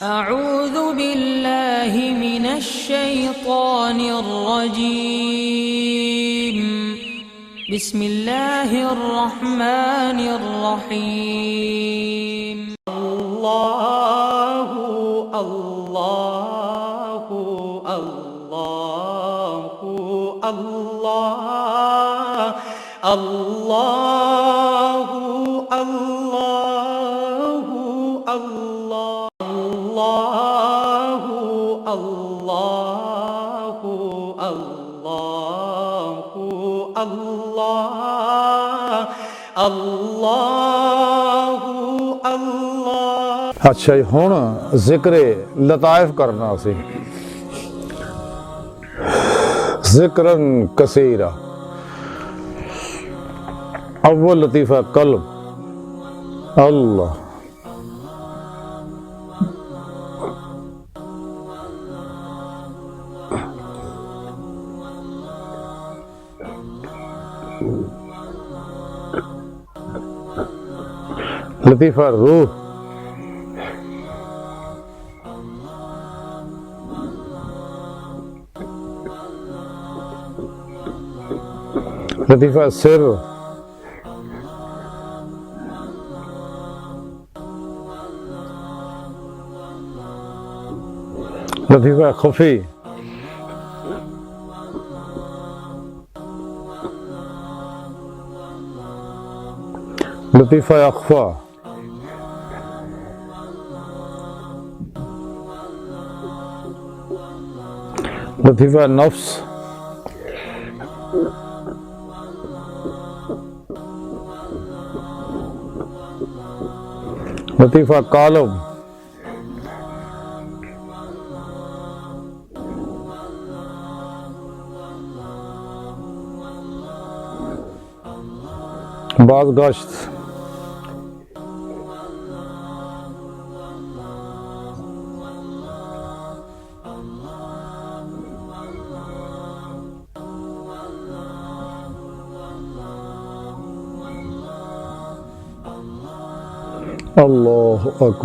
أعوذ بالله من الشيطان الرجيم. بسم الله الرحمن الرحيم. اللہ اللہ اللہ اللہ اللہ اللہ اللہ اللہ اللہ اللہ اللہ۔ اچھا جی، ہن ذکر لطائف کرنا سی، ذکرن کثیرہ۔ اول لطیفہ قلب، اللہ لطیفہ روح، لطیفہ سر، لطیفہ خفی، لطیفہ اخفا، لطیفہ نفس، لطیفہ قالب، باز گشت، اللہ اکبر۔